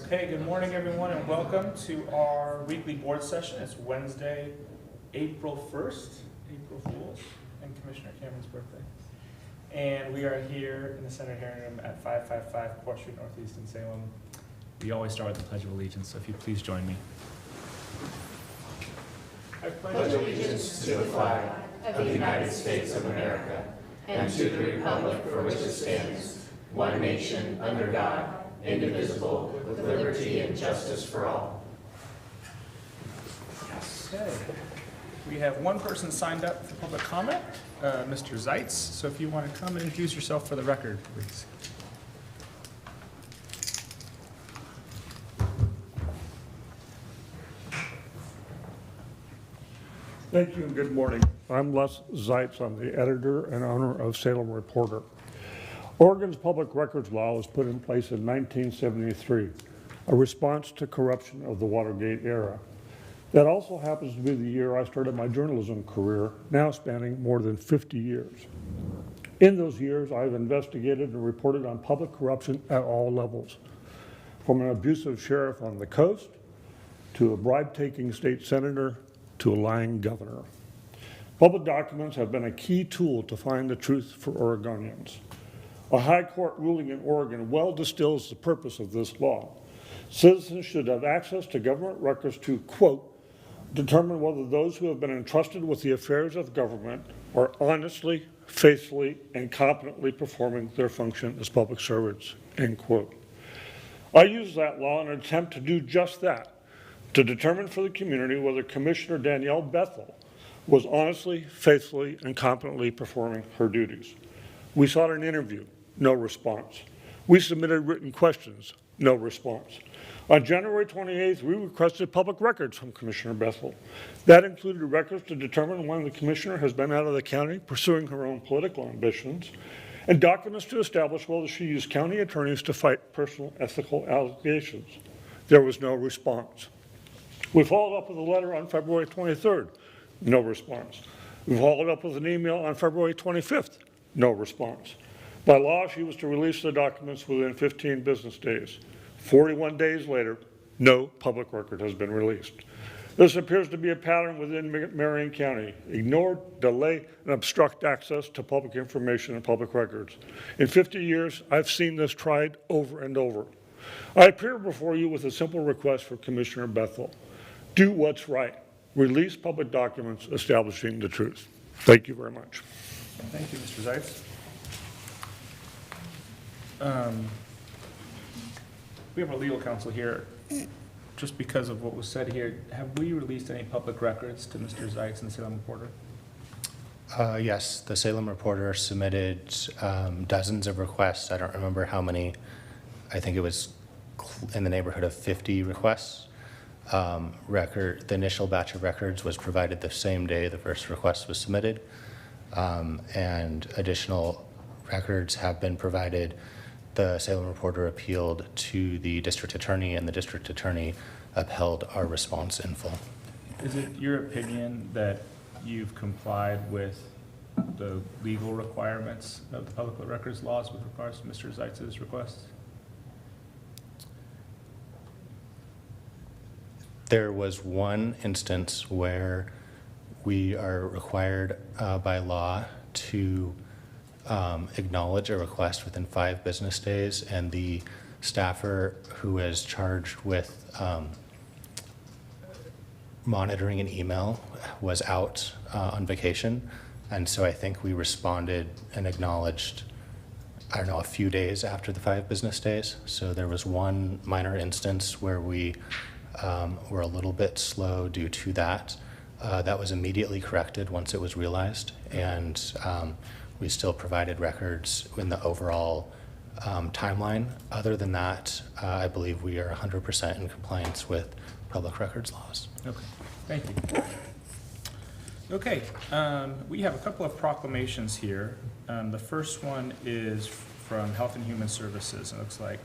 Okay, good morning everyone and welcome to our weekly board session. It's Wednesday, April 1st, April Fools, and Commissioner Cameron's birthday. And we are here in the Senate hearing room at 555 Court Street Northeast in Salem. We always start with the Pledge of Allegiance, so if you please join me. I pledge allegiance to the flag of the United States of America and to the republic for which it stands, one nation under God, indivisible, with liberty and justice for all. Okay. We have one person signed up for public comment, Mr. Zeitz. So if you want to come and introduce yourself for the record, please. Thank you and good morning. I'm Les Zeitz. I'm the editor and owner of Salem Reporter. Oregon's public records law was put in place in 1973, a response to corruption of the Watergate era. That also happens to be the year I started my journalism career, now spanning more than 50 years. In those years, I've investigated and reported on public corruption at all levels, from an abusive sheriff on the coast, to a bribe-taking state senator, to a lying governor. Public documents have been a key tool to find the truth for Oregonians. A high court ruling in Oregon well distills the purpose of this law. Citizens should have access to government records to, quote, determine whether those who have been entrusted with the affairs of government are honestly, faithfully, and competently performing their function as public servants, end quote. I use that law in an attempt to do just that, to determine for the community whether Commissioner Danielle Bethel was honestly, faithfully, and competently performing her duties. We sought an interview, no response. We submitted written questions, no response. On January 28th, we requested public records from Commissioner Bethel. That included records to determine when the commissioner has been out of the county pursuing her own political ambitions, and documents to establish whether she used county attorneys to fight personal ethical allegations. There was no response. We followed up with a letter on February 23rd, no response. We followed up with an email on February 25th, no response. By law, she was to release the documents within 15 business days. 41 days later, no public record has been released. This appears to be a pattern within Marion County. Ignore, delay, and obstruct access to public information and public records. In 50 years, I've seen this tried over and over. I appear before you with a simple request for Commissioner Bethel. Do what's right. Release public documents establishing the truth. Thank you very much. Thank you, Mr. Zeitz. We have our legal counsel here. Just because of what was said here, have we released any public records to Mr. Zeitz and the Salem Reporter? Yes, the Salem Reporter submitted dozens of requests. I don't remember how many. I think it was in the neighborhood of 50 requests. The initial batch of records was provided the same day the first request was submitted, and additional records have been provided. The Salem Reporter appealed to the district attorney, and the district attorney upheld our response in full. Is it your opinion that you've complied with the legal requirements of the public records laws with regards to Mr. Zeitz's requests? There was one instance where we are required by law to acknowledge a request within 5 business days, and the staffer who is charged with monitoring an email was out on vacation, and so I think we responded and acknowledged, I don't know, a few days after the 5 business days. So there was one minor instance where we were a little bit slow due to that. That was immediately corrected once it was realized, and we still provided records in the overall timeline. Other than that, I believe we are 100% in compliance with public records laws. Okay, thank you. Okay, we have a couple of proclamations here. The first one is from Health and Human Services. It looks like,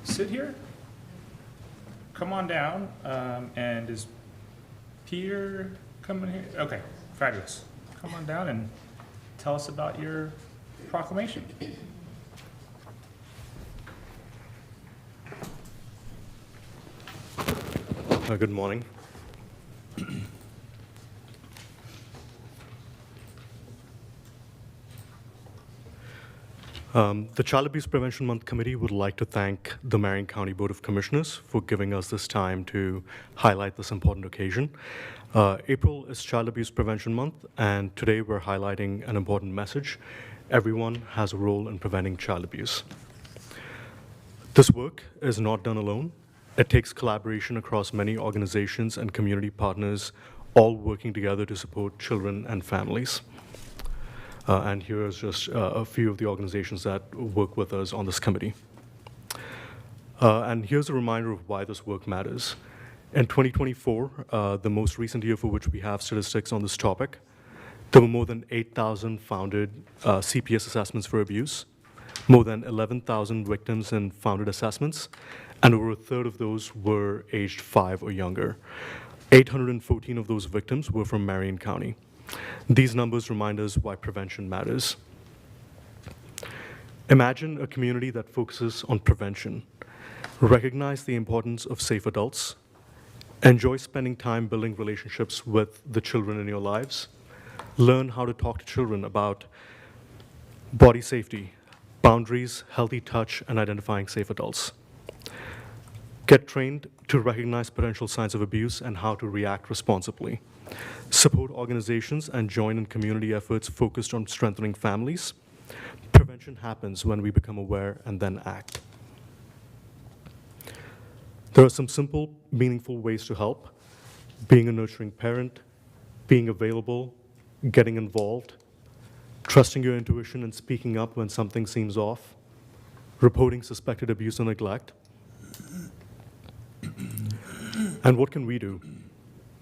sit here, come on down, and is Peter coming here? Okay, fabulous. Come on down and tell us about your proclamation. Good morning. The Child Abuse Prevention Month Committee would like to thank the Marion County Board of Commissioners for giving us this time to highlight this important occasion. April is Child Abuse Prevention Month, and today we're highlighting an important message. Everyone has a role in preventing child abuse. This work is not done alone. It takes collaboration across many organizations and community partners, all working together to support children and families. And here's just a few of the organizations that work with us on this committee. And here's a reminder of why this work matters. In 2024, the most recent year for which we have statistics on this topic, there were more than 8,000 founded CPS assessments for abuse, more than 11,000 victims in founded assessments, and over a third of those were aged 5 or younger. 814 of those victims were from Marion County. These numbers remind us why prevention matters. Imagine a community that focuses on prevention. Recognize the importance of safe adults. Enjoy spending time building relationships with the children in your lives. Learn how to talk to children about body safety, boundaries, healthy touch, and identifying safe adults. Get trained to recognize potential signs of abuse and how to react responsibly. Support organizations and join in community efforts focused on strengthening families. Prevention happens when we become aware and then act. There are some simple, meaningful ways to help: being a nurturing parent, being available, getting involved, trusting your intuition and speaking up when something seems off, reporting suspected abuse and neglect. And what can we do?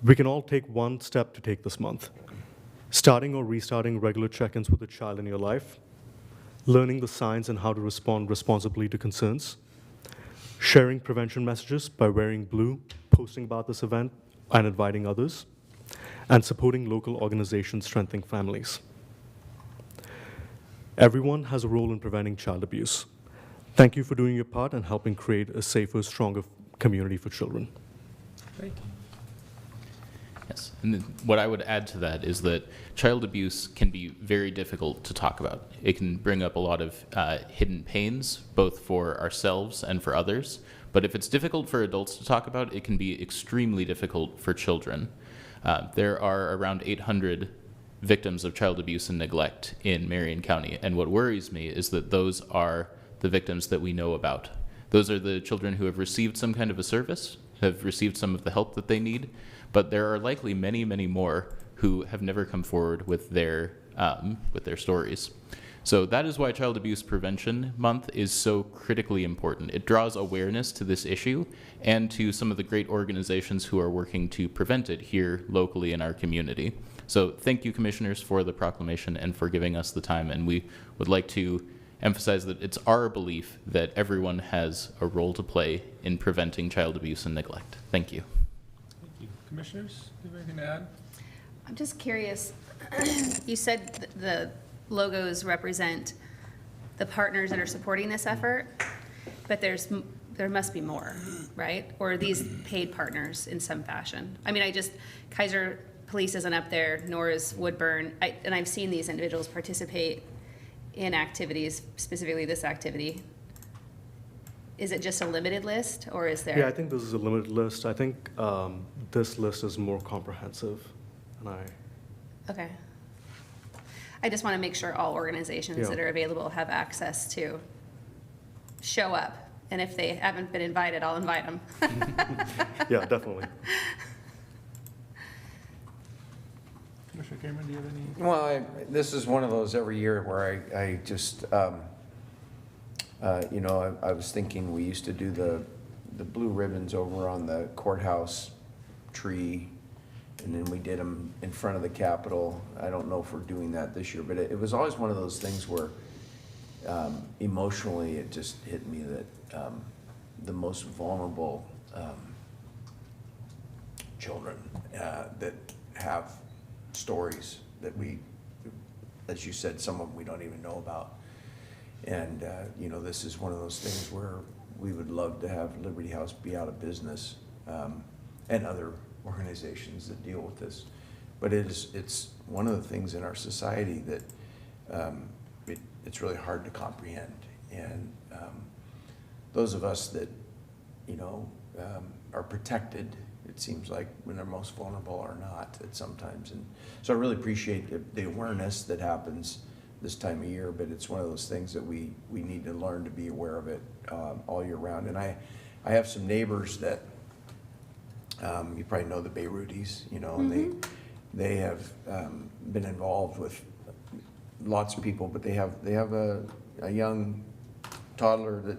We can all take one step to take this month. Starting or restarting regular check-ins with a child in your life, learning the signs and how to respond responsibly to concerns, sharing prevention messages by wearing blue, posting about this event, and inviting others, and supporting local organizations strengthening families. Everyone has a role in preventing child abuse. Thank you for doing your part and helping create a safer, stronger community for children. Thank you. Yes, and then what I would add to that is that child abuse can be very difficult to talk about. It can bring up a lot of hidden pains, both for ourselves and for others. But if it's difficult for adults to talk about, it can be extremely difficult for children. There are around 800 victims of child abuse and neglect in Marion County, and what worries me is that those are the victims that we know about. Those are the children who have received some kind of a service, have received some of the help that they need, but there are likely many, many more who have never come forward with their stories. So that is why Child Abuse Prevention Month is so critically important. It draws awareness to this issue and to some of the great organizations who are working to prevent it here locally in our community. So thank you, commissioners, for the proclamation and for giving us the time. And we would like to emphasize that it's our belief that everyone has a role to play in preventing child abuse and neglect. Thank you. Thank you. Commissioners, do you have anything to add? I'm just curious, you said the logos represent the partners that are supporting this effort, but there must be more, right? Or are these paid partners in some fashion? I mean, Kaiser Police isn't up there, nor is Woodburn, and I've seen these individuals participate in activities, specifically this activity. Is it just a limited list, or is there? Yeah, I think this is a limited list. I think this list is more comprehensive, and Okay. I just want to make sure all organizations that are available have access to show up. And if they haven't been invited, I'll invite them. Yeah, definitely. Commissioner Cameron, do you have any? Well, this is one of those every year where I just, you know, I was thinking we used to do the blue ribbons over on the courthouse tree, and then we did them in front of the Capitol. I don't know if we're doing that this year, but it was always one of those things where emotionally it just hit me that the most vulnerable children that have stories that we, as you said, some of them we don't even know about. And, you know, this is one of those things where we would love to have Liberty House be out of business. and other organizations that deal with this. But it's one of the things in our society that it's really hard to comprehend. And those of us that, are protected, it seems like when they're most vulnerable are not at sometimes. And so I really appreciate the awareness that happens this time of year, but it's one of those things that we need to learn to be aware of it all year round. And I have some neighbors that, you probably know the Beirutis, and they have been involved with lots of people, but they have a young toddler that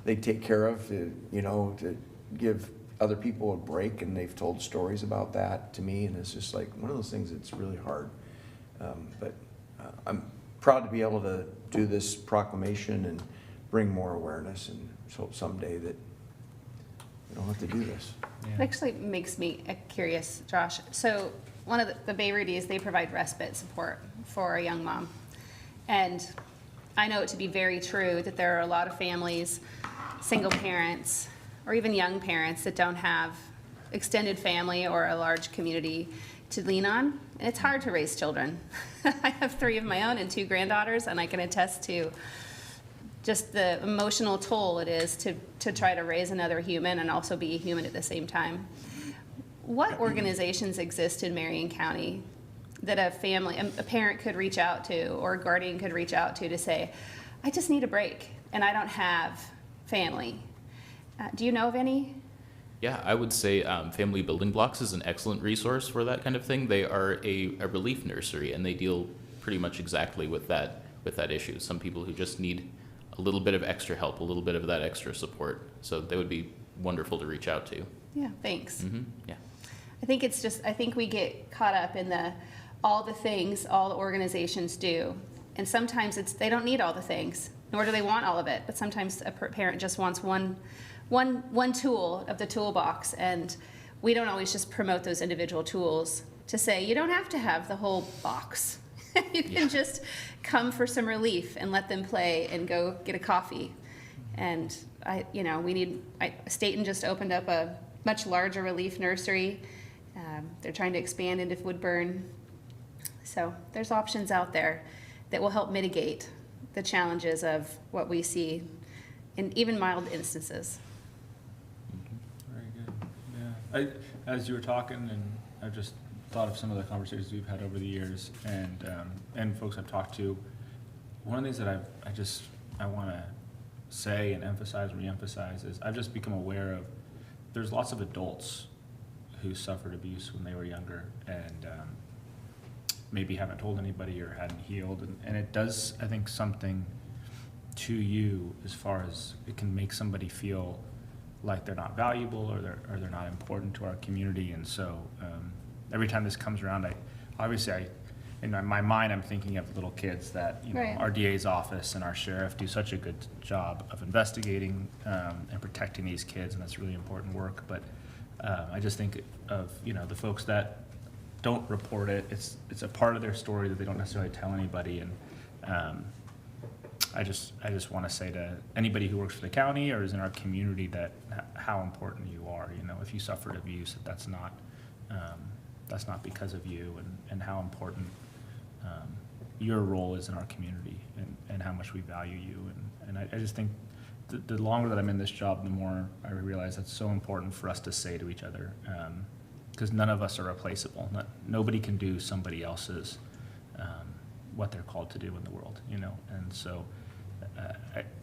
they take care of to give other people a break, and they've told stories about that to me, and it's just like one of those things that's really hard. But I'm proud to be able to do this proclamation and bring more awareness, and hope someday that we don't have to do this. It actually makes me curious, Josh. So one of the Beirutis, they provide respite support for a young mom. And I know it to be very true that there are a lot of families, single parents, or even young parents that don't have extended family or a large community to lean on. And it's hard to raise children. I have 3 of my own and 2 granddaughters, and I can attest to just the emotional toll it is to try to raise another human and also be a human at the same time. What organizations exist in Marion County that a parent could reach out to, or a guardian could reach out to say, I just need a break and I don't have family? Do you know of any? Yeah, I would say Family Building Blocks is an excellent resource for that kind of thing. They are a relief nursery, and they deal pretty much exactly with that issue. Some people who just need a little bit of extra help, a little bit of that extra support. So they would be wonderful to reach out to. Yeah, thanks. Yeah. I think we get caught up in all the things all the organizations do. And sometimes they don't need all the things, nor do they want all of it. But sometimes a parent just wants one tool of the toolbox, and we don't always just promote those individual tools to say, you don't have to have the whole box. You can just come for some relief and let them play and go get a coffee. And Staten just opened up a much larger relief nursery. They're trying to expand into Woodburn. So there's options out there that will help mitigate the challenges of what we see in even mild instances. Very good. Yeah. As you were talking, and I just thought of some of the conversations we've had over the years, and folks I've talked to. One of the things that I want to say and emphasize, re-emphasize, is I've just become aware of there's lots of adults who suffered abuse when they were younger, and maybe haven't told anybody or hadn't healed, and it does, I think, something to you as far as it can make somebody feel like they're not valuable or they're not important to our community. And so every time this comes around, in my mind, I'm thinking of little kids that Right. Our DA's office and our sheriff do such a good job of investigating and protecting these kids, and that's really important work. But I just think of the folks that don't report it. It's a part of their story that they don't necessarily tell anybody. And I just want to say to anybody who works for the county or is in our community that how important you are. If you suffered abuse, that's not because of you, and how important your role is in our community, and how much we value you. And I just think the longer that I'm in this job, the more I realize that's so important for us to say to each other, because none of us are replaceable. Nobody can do somebody else's what they're called to do in the world, And so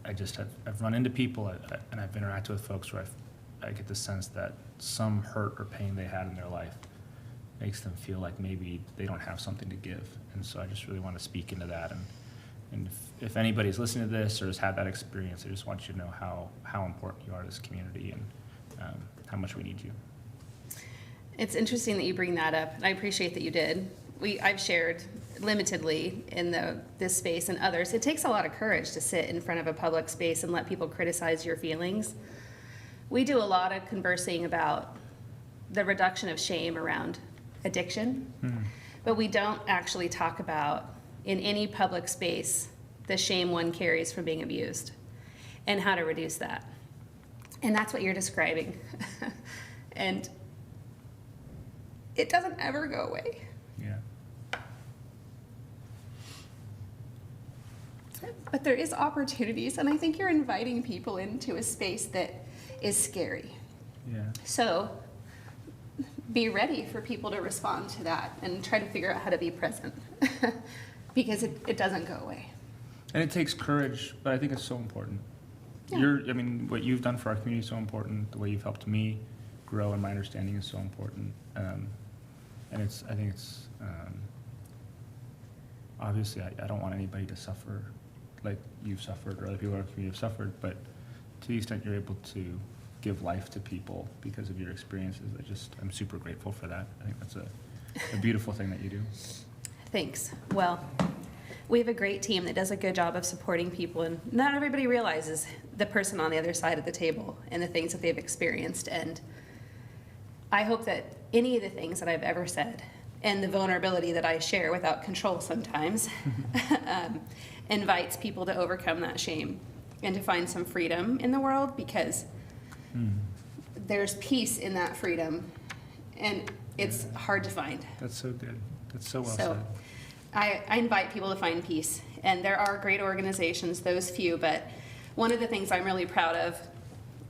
I've run into people, and I've interacted with folks where I get the sense that some hurt or pain they had in their life makes them feel like maybe they don't have something to give. And so I just really want to speak into that. And if anybody's listening to this or has had that experience, I just want you to know how important you are to this community, and how much we need you. It's interesting that you bring that up, and I appreciate that you did. I've shared limitedly in this space and others. It takes a lot of courage to sit in front of a public space and let people criticize your feelings. We do a lot of conversing about the reduction of shame around addiction, but we don't actually talk about, in any public space, the shame one carries from being abused and how to reduce that. And that's what you're describing. And it doesn't ever go away. Yeah. But there is opportunities, and I think you're inviting people into a space that is scary. Yeah. So be ready for people to respond to that and try to figure out how to be present because it doesn't go away. And it takes courage, but I think it's so important. Yeah. I mean, what you've done for our community is so important. The way you've helped me grow in my understanding is so important. And I think it's, obviously, I don't want anybody to suffer like you've suffered or other people in our community have suffered, but to the extent you're able to give life to people because of your experiences, I'm super grateful for that. I think that's a beautiful thing that you do. Thanks. Well, we have a great team that does a good job of supporting people, and not everybody realizes the person on the other side of the table and the things that they've experienced. And I hope that any of the things that I've ever said and the vulnerability that I share without control sometimes invites people to overcome that shame and to find some freedom in the world, because there's peace in that freedom, and it's hard to find. That's so good. That's so well So said. I invite people to find peace, and there are great organizations, those few, but one of the things I'm really proud of,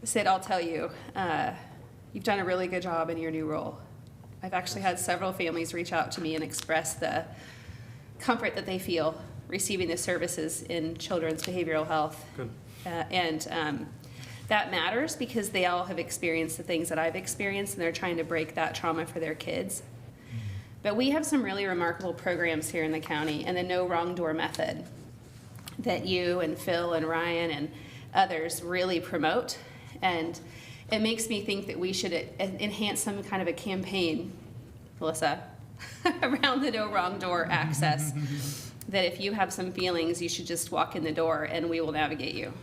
Sid, I'll tell you, you've done a really good job in your new role. I've actually had several families reach out to me and express the comfort that they feel receiving the services in children's behavioral health. Good. That matters because they all have experienced the things that I've experienced, and they're trying to break that trauma for their kids. But we have some really remarkable programs here in the county, and the No Wrong Door method that you and Phil and Ryan and others really promote. And it makes me think that we should enhance some kind of a campaign, Melissa, around the No Wrong Door access. That if you have some feelings, you should just walk in the door and we will navigate you.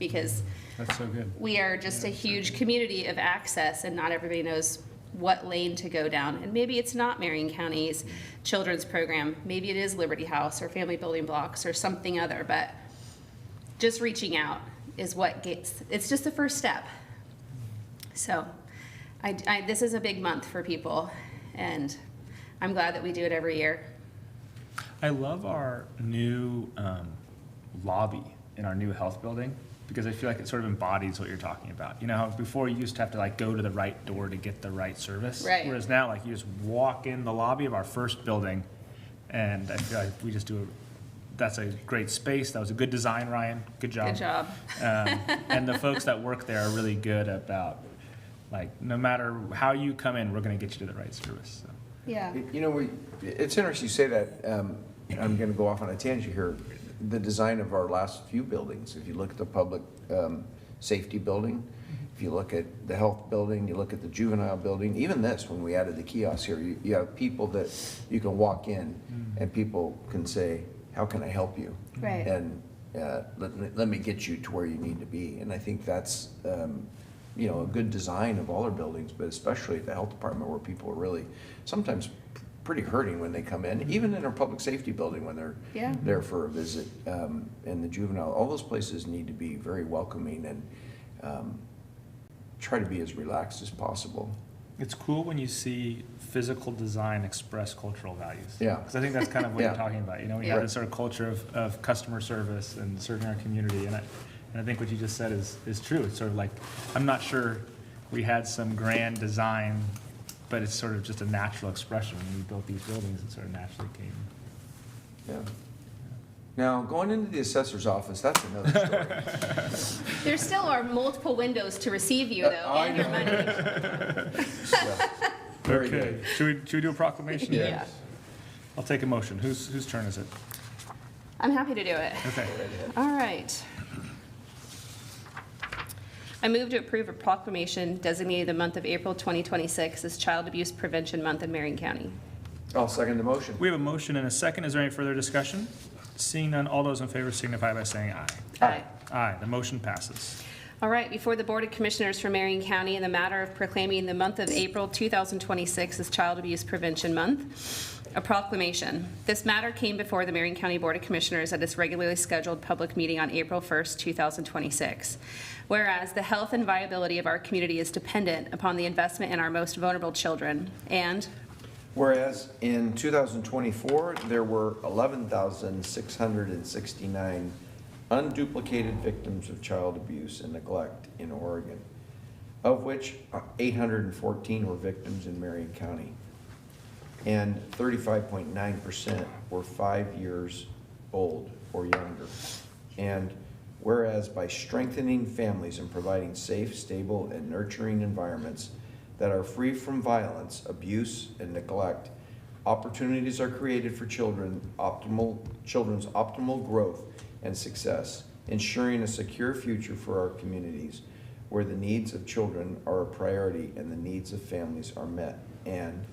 Because That's so good. we are just a huge community of access, and not everybody knows what lane to go down. And maybe it's not Marion County's children's program. Maybe it is Liberty House or Family Building Blocks or something other. But just reaching out is what gets, it's just the first step. So this is a big month for people, and I'm glad that we do it every year. I love our new lobby in our new health building, because I feel like it sort of embodies what you're talking about. You know how before you used to have to like go to the right door to get the right service? Right. Whereas now, like, you just walk in the lobby of our first building, and I feel like we just that's a great space. That was a good design, Ryan. Good job. Good job. And the folks that work there are really good about, like, no matter how you come in, we're gonna get you to the right service, so. Yeah. You know, it's interesting you say that. I'm going to go off on a tangent here. The design of our last few buildings, if you look at the public safety building, if you look at the health building, you look at the juvenile building, even this, when we added the kiosks here, you have people that you can walk in and people can say, how can I help you? Right. And let me get you to where you need to be. And I think that's, you know, a good design of all our buildings, but especially at the health department, where people are really sometimes pretty hurting when they come in, even in our public safety building when they're there for a visit, and the juvenile, all those places need to be very welcoming and try to be as relaxed as possible. It's cool when you see physical design express cultural values. Yeah. Because I think that's kind of what Yeah. you're talking about. You know, we Yeah. have this sort of culture of customer service and serving our community. And I think what you just said is true. It's sort of like, I'm not sure we had some grand design, but it's sort of just a natural expression. When we built these buildings, it sort of naturally came. Yeah. Now, going into the assessor's office, that's another story. There still are multiple windows to receive you, though, I and your know. money. Yeah. Very Okay. good. Should we do a proclamation? Yeah. I'll take a motion. Whose turn is it? I'm happy to do it. Okay. All right. I move to approve a proclamation designating the month of April 2026 as Child Abuse Prevention Month in Marion County. I'll second the motion. We have a motion and a second. Is there any further discussion? Seeing none, all those in favor signify by saying aye. Aye. Aye, the motion passes. All right, before the Board of Commissioners for Marion County in the matter of proclaiming the month of April 2026 as Child Abuse Prevention Month, a proclamation. This matter came before the Marion County Board of Commissioners at its regularly scheduled public meeting on April 1st, 2026. Whereas the health and viability of our community is dependent upon the investment in our most vulnerable children, and Whereas in 2024, there were 11,669 unduplicated victims of child abuse and neglect in Oregon, of which 814 were victims in Marion County, and 35.9% were 5 years old or younger. And whereas by strengthening families and providing safe, stable, and nurturing environments that are free from violence, abuse, and neglect, opportunities are created for children's optimal growth and success, ensuring a secure future for our communities where the needs of children are a priority and the needs of families are met. And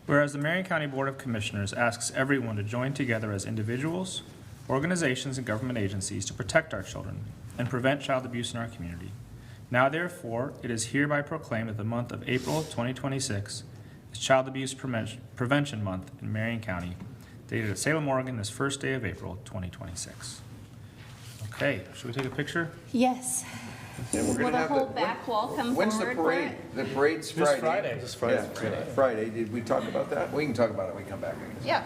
whereas the Marion County Board of Commissioners asks everyone to join together as individuals, organizations, and government agencies to protect our children and prevent child abuse in our community. Now therefore, it is hereby proclaimed that the month of April 2026 is Child Abuse Prevention Month in Marion County, dated at Salem, Oregon, this first day of April 2026. Okay, should we take a picture? Yes. and we're Will gonna the have whole back wall come When's the forward for parade? it? The parade's Friday. Friday. This Friday. Yeah, Friday. Did we talk about that? We can talk about it when we come back, I guess. Yeah.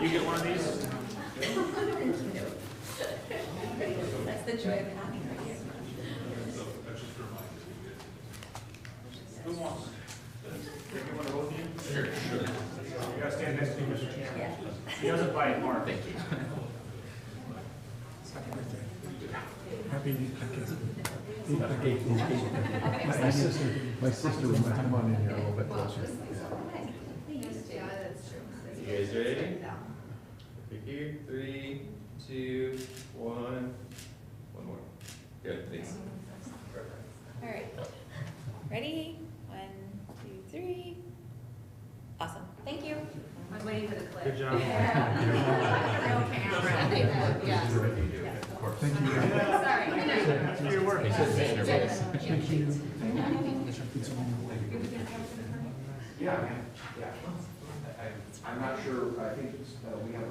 You get one of these? That's the joy of having her here. Who wants? Can I get one of both of you? Sure. You gotta stand next to me, Mr. Chairman. He doesn't buy it, Mark. Thank you. My sister was come on in here a little bit closer. You guys ready? Over here, 3, 2, 1. One more. Good, thanks. All right. Ready? 1, 2, 3. Awesome. Thank you. I'm waiting for the clip. Good job. No camera. Yeah. Thank you. Sorry. Thanks for your work. Thank you. Yeah, yeah. I'm not sure, I think we have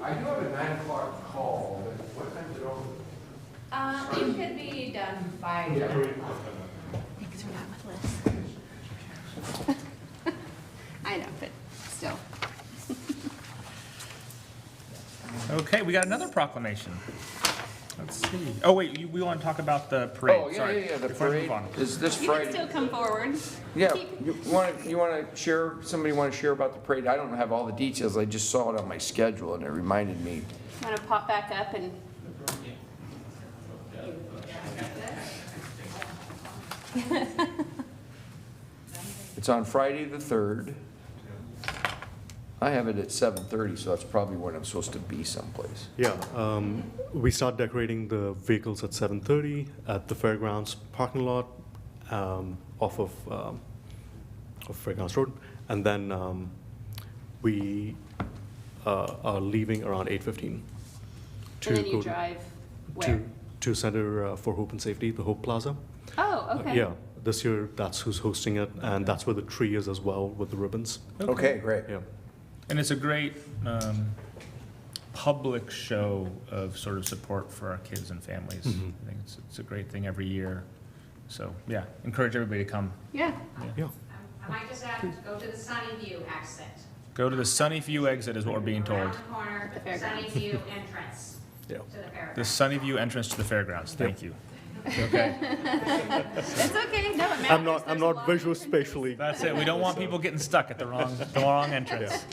I do have a 9 o'clock call, but what time is it over? It could be done by. Thanks for that with Liz. I know, but still. Okay, we got another proclamation. Let's see. Oh, wait, we want to talk about the parade. Oh, yeah, Sorry. yeah, yeah, the Before we move parade on. is this You can Friday. still come forward. Yeah, you wanna share, somebody wanna share about the parade? I don't have all the details, I just saw it on my schedule and it reminded me. Want to pop back up and It's on Friday the 3rd. I have it at 7:30, so that's probably when I'm supposed to be someplace. Yeah, we start decorating the vehicles at 7:30 at the fairgrounds parking lot off of Fairgrounds Road, and then we are leaving around 8:15 and then you drive where? to Center for Hope and Safety, the Hope Plaza. Oh, okay. Yeah, this year that's who's hosting it, and that's where the tree is as well with the ribbons. Okay, great. Yeah. And it's a great public show of sort of support for our kids and families. Mhm. I think it's a great thing every year. So, yeah, encourage everybody to come. Yeah. Yeah. I might just add, go to the Sunny View exit. Go to the Sunny View exit is what we're being told. Around the corner, The fairgrounds. Sunny View entrance Yeah. to the fairgrounds. The Sunny View entrance to the fairgrounds. Thank you. Okay, That's okay. No, it matters. I'm There's a not lot of visual entrances. spatially. that's it. We don't want people getting stuck at the wrong entrance.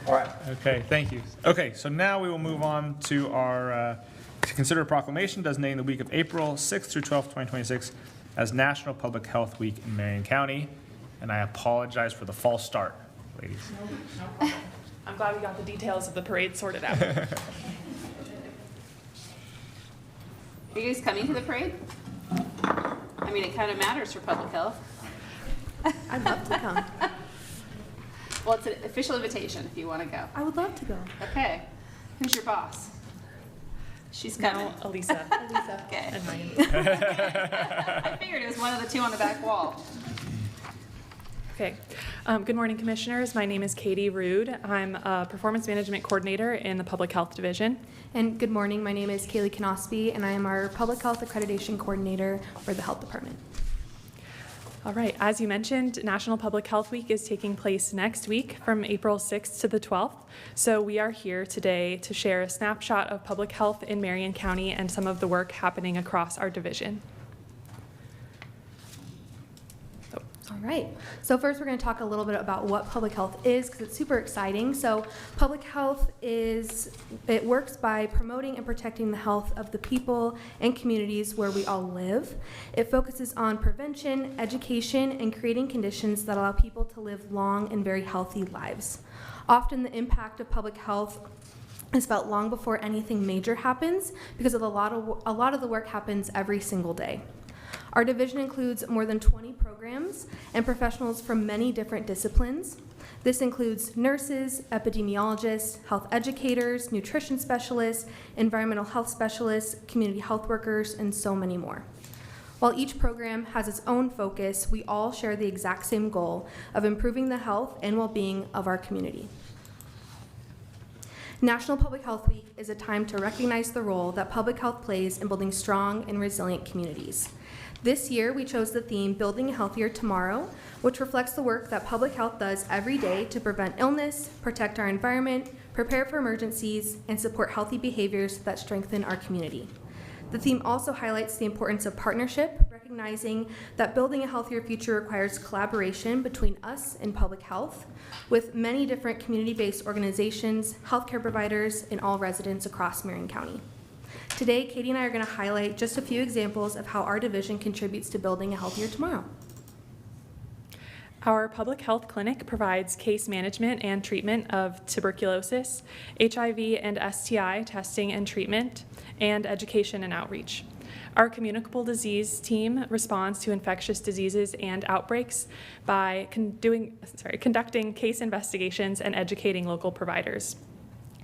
All right. Okay, thank you. Okay, so now we will move on to our, to consider a proclamation designating the week of April 6th through 12th, 2026 as National Public Health Week in Marion County. And I apologize for the false start, ladies. I'm glad we got the details of the parade sorted out. Are you guys coming to the parade? I mean, it kind of matters for public health. I'd love to come. Well, it's an official invitation if you want to go. I would love to go. Okay. Who's your boss? She's coming. Now, Elisa Okay. and Marion. I figured it was one of the two on the back wall. Okay. Good morning, Commissioners. My name is Katie Rude. I'm a Performance Management Coordinator in the Public Health Division. And good morning, my name is Kaylee Knospe, and I am our Public Health Accreditation Coordinator for the Health Department. All right. As you mentioned, National Public Health Week is taking place next week from April 6th to the 12th. So we are here today to share a snapshot of public health in Marion County and some of the work happening across our division. All right, so first we're going to talk a little bit about what public health is, because it's super exciting. So public health it works by promoting and protecting the health of the people and communities where we all live. It focuses on prevention, education, and creating conditions that allow people to live long and very healthy lives. Often the impact of public health is felt long before anything major happens, because a lot of the work happens every single day. Our division includes more than 20 programs and professionals from many different disciplines. This includes nurses, epidemiologists, health educators, nutrition specialists, environmental health specialists, community health workers, and so many more. While each program has its own focus, we all share the exact same goal of improving the health and well-being of our community. National Public Health Week is a time to recognize the role that public health plays in building strong and resilient communities. This year, we chose the theme, Building a Healthier Tomorrow, which reflects the work that public health does every day to prevent illness, protect our environment, prepare for emergencies, and support healthy behaviors that strengthen our community. The theme also highlights the importance of partnership, recognizing that building a healthier future requires collaboration between us and public health, with many different community-based organizations, healthcare providers, and all residents across Marion County. Today, Katie and I are going to highlight just a few examples of how our division contributes to building a healthier tomorrow. Our public health clinic provides case management and treatment of tuberculosis, HIV and STI testing and treatment, and education and outreach. Our communicable disease team responds to infectious diseases and outbreaks by conducting case investigations and educating local providers.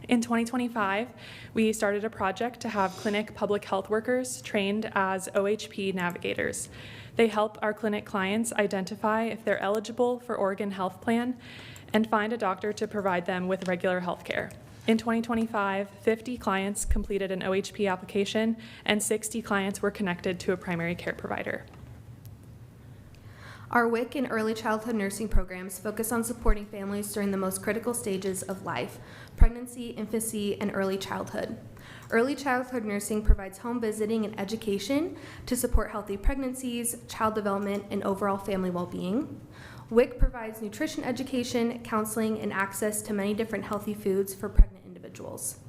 In 2025, we started a project to have clinic public health workers trained as OHP navigators. They help our clinic clients identify if they're eligible for Oregon Health Plan and find a doctor to provide them with regular health care. In 2025, 50 clients completed an OHP application and 60 clients were connected to a primary care provider. Our WIC and early childhood nursing programs focus on supporting families during the most critical stages of life: pregnancy, infancy, and early childhood. Early childhood nursing provides home visiting and education to support healthy pregnancies, child development, and overall family well-being. WIC provides nutrition education, counseling, and access to many different healthy foods for pregnant individuals,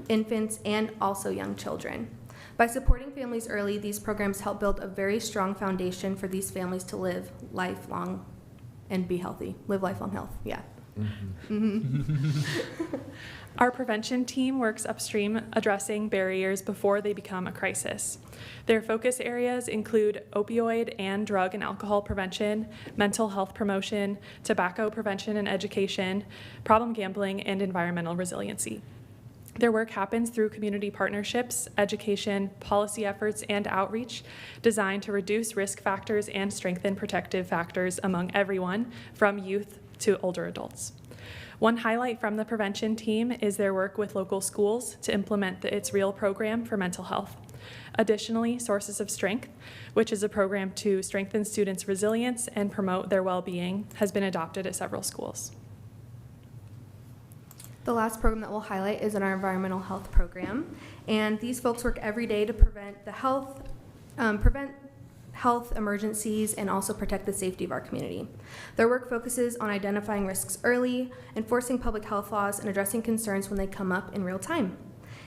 infants, and also young children. By supporting families early, these programs help build a very strong foundation for these families to live lifelong and be healthy. Live lifelong health, yeah. Our prevention team works upstream, addressing barriers before they become a crisis. Their focus areas include opioid and drug and alcohol prevention, mental health promotion, tobacco prevention and education, problem gambling, and environmental resiliency. Their work happens through community partnerships, education, policy efforts, and outreach designed to reduce risk factors and strengthen protective factors among everyone, from youth to older adults. One highlight from the prevention team is their work with local schools to implement the It's Real program for mental health. Additionally, Sources of Strength, which is a program to strengthen students' resilience and promote their well-being, has been adopted at several schools. The last program that we'll highlight is in our environmental health program, and these folks work every day to prevent health emergencies and also protect the safety of our community. Their work focuses on identifying risks early, enforcing public health laws, and addressing concerns when they come up in real time.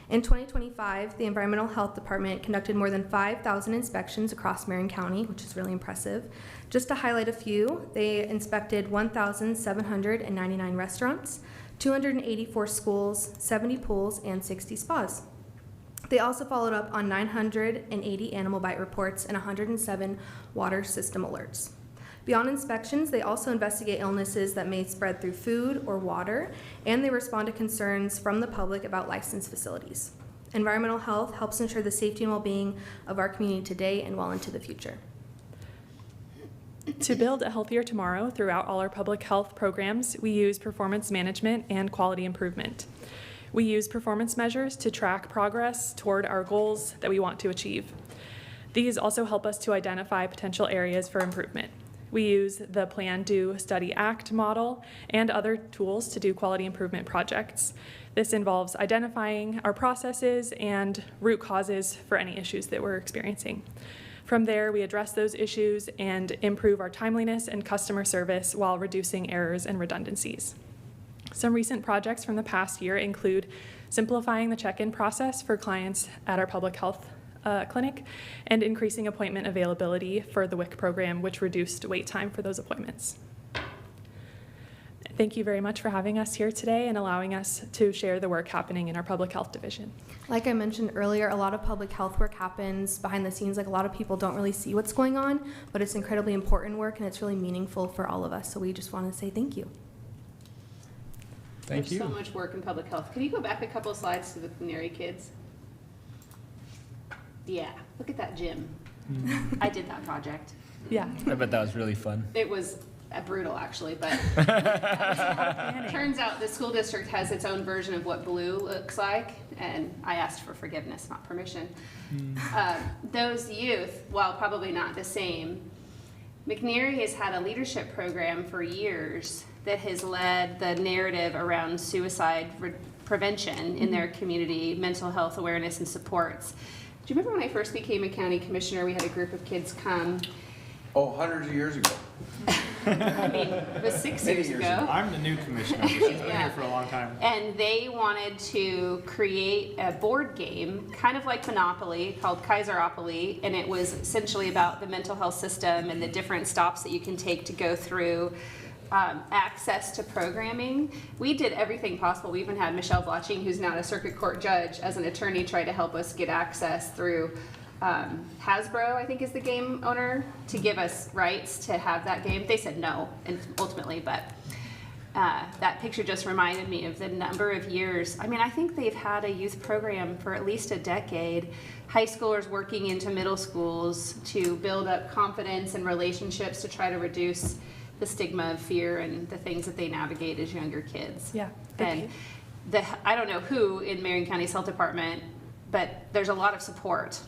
In 2025, the Environmental Health Department conducted more than 5,000 inspections across Marion County, which is really impressive. Just to highlight a few, they inspected 1,799 restaurants, 284 schools, 70 pools, and 60 spas. They also followed up on 980 animal bite reports and 107 water system alerts. Beyond inspections, they also investigate illnesses that may spread through food or water, and they respond to concerns from the public about licensed facilities. Environmental health helps ensure the safety and well-being of our community today and well into the future. To build a healthier tomorrow throughout all our public health programs, we use performance management and quality improvement. We use performance measures to track progress toward our goals that we want to achieve. These also help us to identify potential areas for improvement. We use the Plan, Do, Study, Act model and other tools to do quality improvement projects. This involves identifying our processes and root causes for any issues that we're experiencing. From there, we address those issues and improve our timeliness and customer service while reducing errors and redundancies. Some recent projects from the past year include simplifying the check-in process for clients at our public health clinic and increasing appointment availability for the WIC program, which reduced wait time for those appointments. Thank you very much for having us here today and allowing us to share the work happening in our public health division. Like I mentioned earlier, a lot of public health work happens behind the scenes. Like, a lot of people don't really see what's going on, but it's incredibly important work and it's really meaningful for all of us. So we just want to say thank you. Thank you. There's so much work in public health. Can you go back a couple of slides to the Canary kids? Yeah, look at that gym. I did that project. Yeah. I bet that was really fun. It was brutal, actually, but turns out the school district has its own version of what blue looks like, and I asked for forgiveness, not permission. Those youth, while probably not the same, McNary has had a leadership program for years that has led the narrative around suicide prevention in their community, mental health awareness and supports. Do you remember when I first became a county commissioner, we had a group of kids come? Oh, hundreds of years ago. I mean, it was 6 years ago. I'm the new commissioner, but she's been here for a long time. And they wanted to create a board game, kind of like Monopoly, called Kaiseropoly, and it was essentially about the mental health system and the different stops that you can take to go through access to programming. We did everything possible. We even had Michelle Blotching, who's now a circuit court judge, as an attorney, try to help us get access through Hasbro, I think is the game owner, to give us rights to have that game. They said no, and ultimately, but that picture just reminded me of the number of years. I mean, I think they've had a youth program for at least a decade. High schoolers working into middle schools to build up confidence and relationships to try to reduce the stigma of fear and the things that they navigate as younger kids. Yeah. And I don't know who in Marion County's health department, but there's a lot of support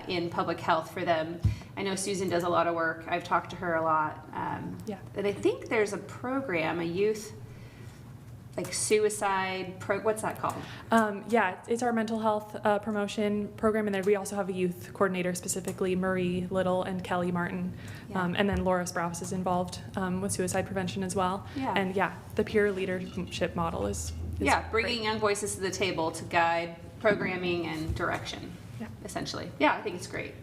in public health for them. I know Susan does a lot of work. I've talked to her a lot. And I think there's a program, a youth, like suicide, what's that called? Yeah, it's our mental health promotion program, and then we also have a youth coordinator, specifically Marie Little and Kelly Martin, and then Laura Sprouse is involved with suicide prevention as well. Yeah. And the peer leadership model is bringing great. young voices to the table to guide programming and direction, essentially. Yeah, I think it's great.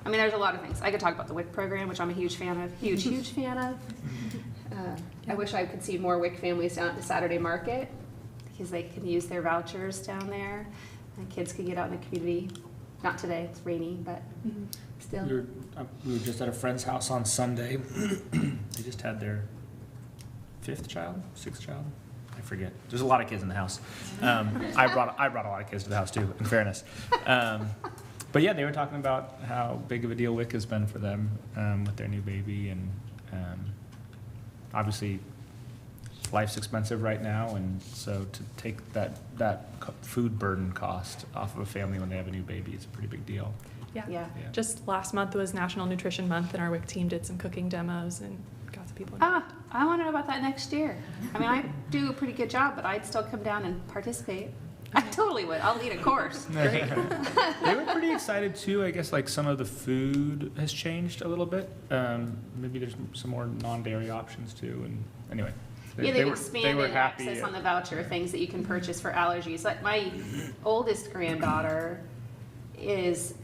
I mean, there's a lot of things. I could talk about the WIC program, which I'm a huge fan of, huge fan of. I wish I could see more WIC families down at the Saturday market because they can use their vouchers down there and kids could get out in the community. Not today, it's rainy, but still. We were just at a friend's house on Sunday. They just had their 6th child? I forget. There's a lot of kids in the house. I brought a lot of kids to the house too, in fairness. But yeah, they were talking about how big of a deal WIC has been for them with their new baby, and obviously life's expensive right now, and so to take that food burden cost off of a family when they have a new baby is a pretty big deal. Yeah. Just last month was National Nutrition Month, and our WIC team did some cooking demos and got some people. I want to know about that next year. I mean, I do a pretty good job, but I'd still come down and participate. I totally would. I'll lead a course. They were pretty excited too. I guess like some of the food has changed a little bit. Maybe there's some more non-dairy options too. And anyway, they've expanded access on the voucher, things that you can purchase for allergies. Like my oldest granddaughter is,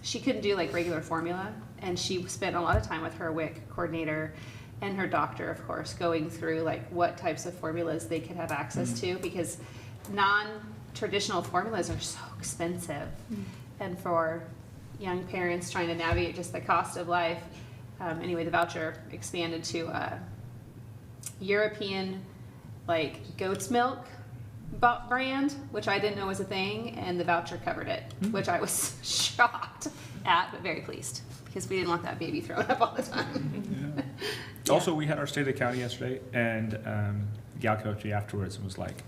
she couldn't do like regular formula, and she spent a lot of time with her WIC coordinator and her doctor, of course, going through like what types of formulas they could have access to, because non-traditional formulas are so expensive. And for young parents trying to navigate just the cost of life, anyway, the voucher expanded to European like goat's milk brand, which I didn't know was a thing, and the voucher covered it, which I was shocked at, but very pleased because we didn't want that baby thrown up all the time. Also, we had our State of the County yesterday, and gal coached me afterwards and was like,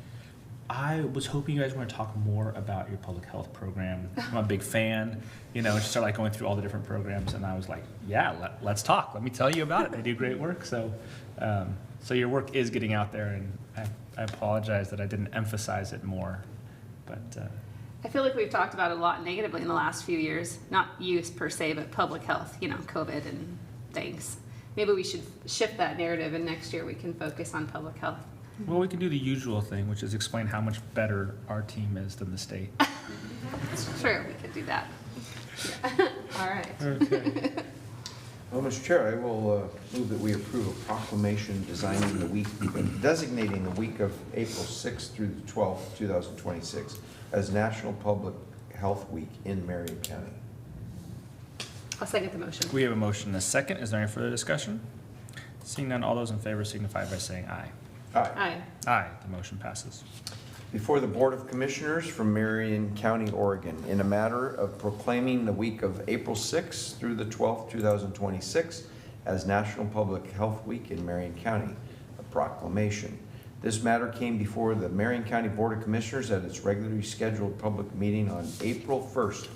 I was hoping you guys were going to talk more about your public health program. I'm a big fan, and she started like going through all the different programs, and I was like, yeah, let's talk. Let me tell you about it. They do great work. So your work is getting out there, and I apologize that I didn't emphasize it more, but. I feel like we've talked about it a lot negatively in the last few years, not use per se, but public health, COVID and things. Maybe we should shift that narrative, and next year we can focus on public health. Well, we can do the usual thing, which is explain how much better our team is than the state. It's true, we could do that. Yeah. All right. Okay. Well, Mr. Chair, I will move that we approve a proclamation designating the week of April 6th through the 12th, 2026 as National Public Health Week in Marion County. I'll second the motion. We have a motion and a second. Is there any further discussion? Seeing none, all those in favor signify by saying aye. Aye. Aye. Aye, the motion passes. Before the Board of Commissioners from Marion County, Oregon, in a matter of proclaiming the week of April 6th through the 12th, 2026 as National Public Health Week in Marion County, a proclamation. This matter came before the Marion County Board of Commissioners at its regularly scheduled public meeting on April 1st,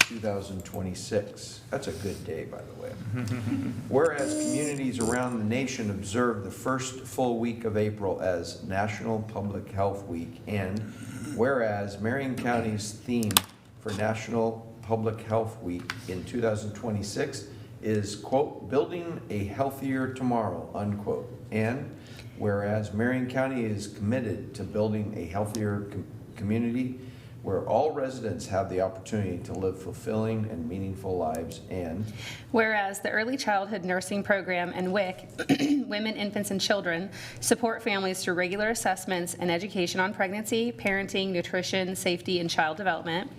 2026. That's a good day, by the way. Whereas communities around the nation observe the first full week of April as National Public Health Week, and whereas Marion County's theme for National Public Health Week in 2026 is, quote, building a healthier tomorrow, unquote, and whereas Marion County is committed to building a healthier community where all residents have the opportunity to live fulfilling and meaningful lives, and whereas the Early Childhood Nursing Program and WIC, Women, Infants, and Children, support families through regular assessments and education on pregnancy, parenting, nutrition, safety, and child development.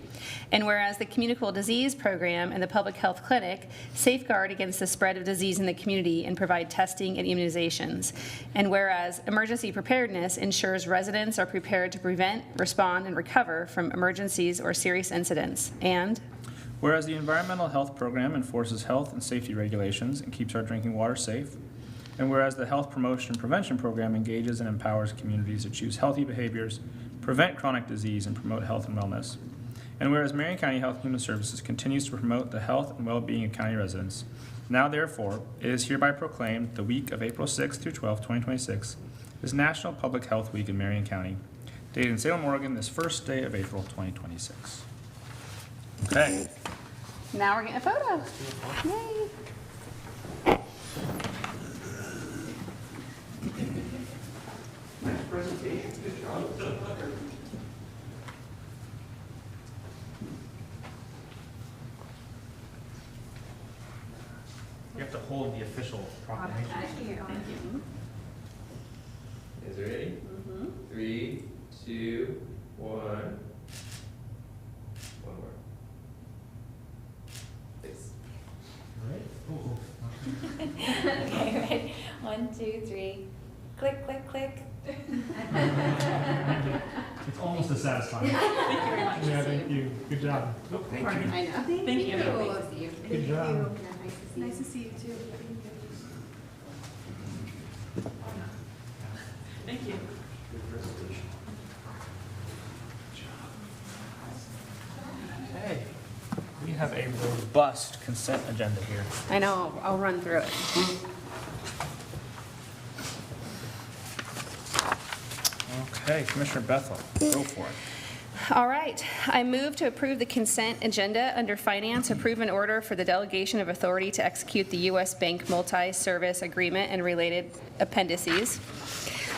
And whereas the Communicable Disease Program and the Public Health Clinic safeguard against the spread of disease in the community and provide testing and immunizations. And whereas emergency preparedness ensures residents are prepared to prevent, respond, and recover from emergencies or serious incidents. And whereas the Environmental Health Program enforces health and safety regulations and keeps our drinking water safe. And whereas the Health Promotion and Prevention Program engages and empowers communities to choose healthy behaviors, prevent chronic disease, and promote health and wellness. And whereas Marion County Health and Human Services continues to promote the health and well-being of county residents, now therefore, it is hereby proclaimed the week of April 6th through 12th, 2026 is National Public Health Week in Marion County, dated in Salem, Oregon, this first day of April 2026. Okay. now we're getting a photo. Yay. nice presentation. Good job. You have to hold the official proclamation. Is it ready? 3, 2, 1. One more. Thanks. Okay, ready? 1, 2, 3. Click, click, click. It's almost as satisfying. Thank you very much. Yeah, thank you. Good job. Thank you. I know. Thank you. Nice to see you. Good job. Nice to see you too. Thank you. Okay. We have a robust consent agenda here. I know, I'll run through it. Okay, Commissioner Bethel, go for it. All right, I move to approve the consent agenda under Finance, approve an order for the delegation of authority to execute the U.S. Bank Multi-Service Agreement and related appendices.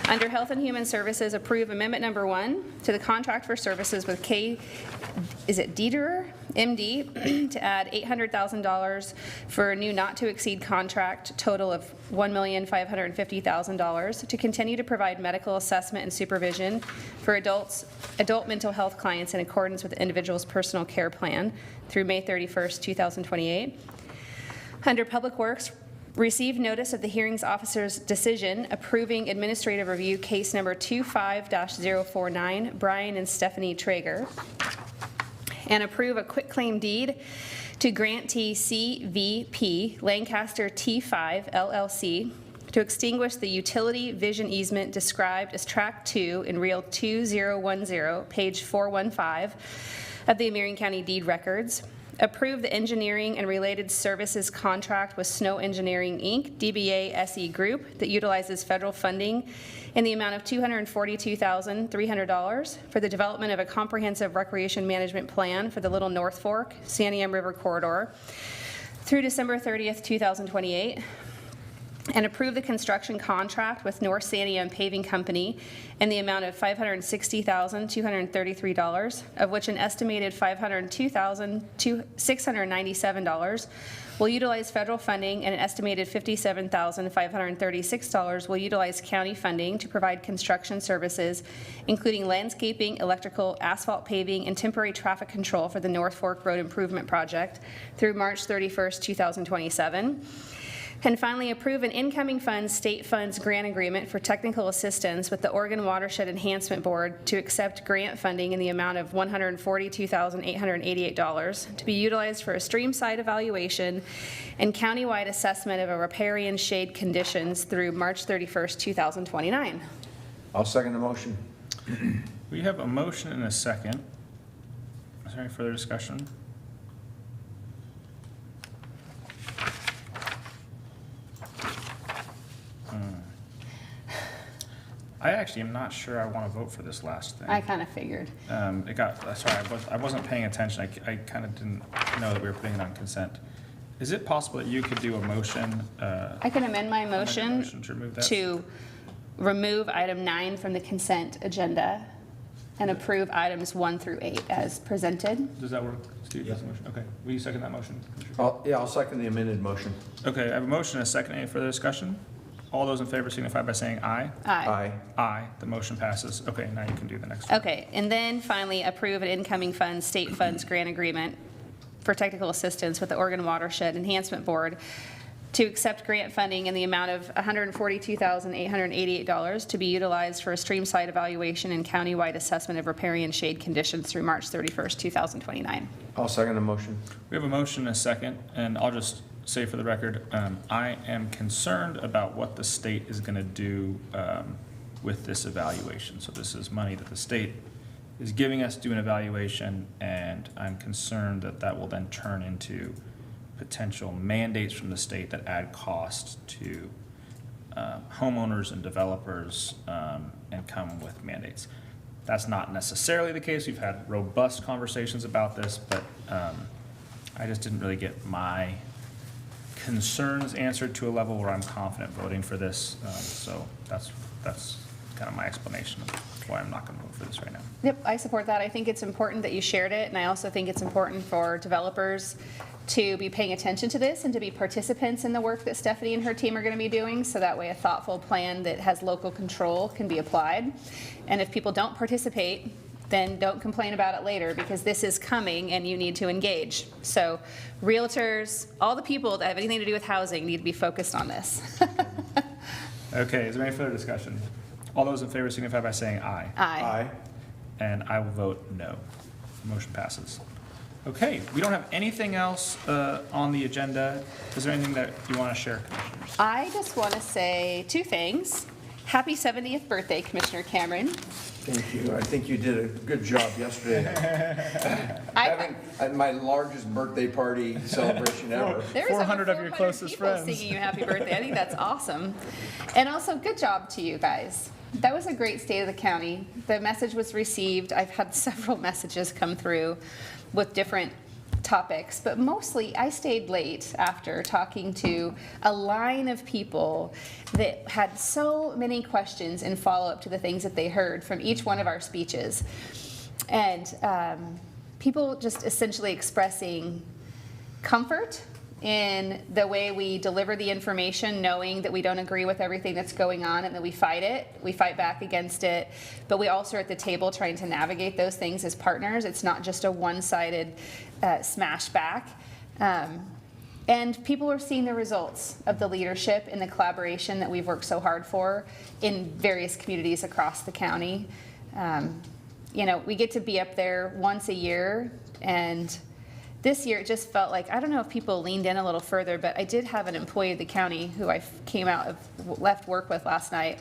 Under Health and Human Services, approve Amendment Number 1 to the contract for services with Dederer, MD, to add $800,000 for a new not-to-exceed contract total of $1,550,000 to continue to provide medical assessment and supervision for adult mental health clients in accordance with the individual's personal care plan through May 31st, 2028. Under Public Works, receive notice of the hearings officer's decision approving administrative review case number 25-049, Brian and Stephanie Traeger, and approve a quitclaim deed to grantee CVP Lancaster T5 LLC to extinguish the utility vision easement described as Track 2 in Reel 2010, page 415 of the Marion County Deed Records. Approve the engineering and related services contract with Snow Engineering, Inc., DBA SE Group, that utilizes federal funding in the amount of $242,300 for the development of a comprehensive recreation management plan for the Little North Fork, Santiam River Corridor through December 30th, 2028. And approve the construction contract with North Santiam Paving Company in the amount of $560,233, of which an estimated $502,697 will utilize federal funding and an estimated $57,536 will utilize county funding to provide construction services, including landscaping, electrical, asphalt paving, and temporary traffic control for the North Fork Road Improvement Project through March 31st, 2027. And finally, approve an incoming funds, state funds grant agreement for technical assistance with the Oregon Watershed Enhancement Board to accept grant funding in the amount of $142,888 to be utilized for a stream site evaluation and countywide assessment of a riparian shade conditions through March 31st, 2029. I'll second the motion. We have a motion and a second. Is there any further discussion? I actually am not sure I want to vote for this last thing. I kind of figured. Sorry, I wasn't paying attention. I kind of didn't know that we were putting it on consent. Is it possible that you could do a motion? I can amend my motion To remove that? to remove item 9 from the consent agenda and approve items 1 through 8 as presented. Does that work, Steve? That's the motion? Okay. Will you second that motion? I'll second the amended motion. Okay, I have a motion and a second. Any further discussion? All those in favor signify by saying aye. Aye. Aye. The motion passes. Okay, now you can do the next one. Okay, and then finally, approve an incoming funds, state funds grant agreement for technical assistance with the Oregon Watershed Enhancement Board to accept grant funding in the amount of $142,888 to be utilized for a stream site evaluation and countywide assessment of riparian shade conditions through March 31st, 2029. I'll second the motion. We have a motion and a second, and I'll just say for the record, I am concerned about what the state is going to do with this evaluation. So this is money that the state is giving us to do an evaluation, and I'm concerned that that will then turn into potential mandates from the state that add cost to homeowners and developers and come with mandates. That's not necessarily the case. We've had robust conversations about this, but I just didn't really get my concerns answered to a level where I'm confident voting for this. So that's kind of my explanation of why I'm not going to vote for this right now. Yep, I support that. I think it's important that you shared it, and I also think it's important for developers to be paying attention to this and to be participants in the work that Stephanie and her team are going to be doing, so that way a thoughtful plan that has local control can be applied. And if people don't participate, then don't complain about it later, because this is coming and you need to engage. So realtors, all the people that have anything to do with housing need to be focused on this. Okay, is there any further discussion? All those in favor signify by saying aye. Aye. And I will vote no. The motion passes. Okay, we don't have anything else on the agenda. Is there anything that you want to share, commissioners? I just want to say 2 things. Happy 70th birthday, Commissioner Cameron. Thank you. I think you did a good job yesterday. Having my largest birthday party celebration ever. There was 400 over of your 400 closest people friends. singing you happy birthday. I think that's awesome. And also, good job to you guys. That was a great state of the county. The message was received. I've had several messages come through with different topics, but mostly I stayed late after talking to a line of people that had so many questions in follow-up to the things that they heard from each one of our speeches. And people just essentially expressing comfort in the way we deliver the information, knowing that we don't agree with everything that's going on and that we fight it, we fight back against it, but we also are at the table trying to navigate those things as partners. It's not just a one-sided smash back. And people are seeing the results of the leadership and the collaboration that we've worked so hard for in various communities across the county. You know, we get to be up there once a year and this year it just felt like, I don't know if people leaned in a little further, but I did have an employee of the county who I came out of, left work with last night,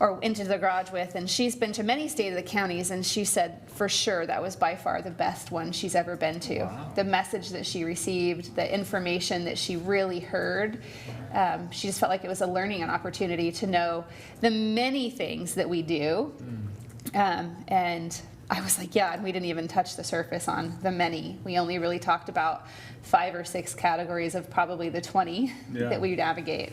or into the garage with, and she's been to many state of the counties, and she said for sure that was by far the best one she's ever been to. Wow. The message that she received, the information that she really heard, she just felt like it was a learning and opportunity to know the many things that we do. And I was like, yeah, and we didn't even touch the surface on the many. We only really talked about 5 or 6 categories of probably the 20 that we navigate.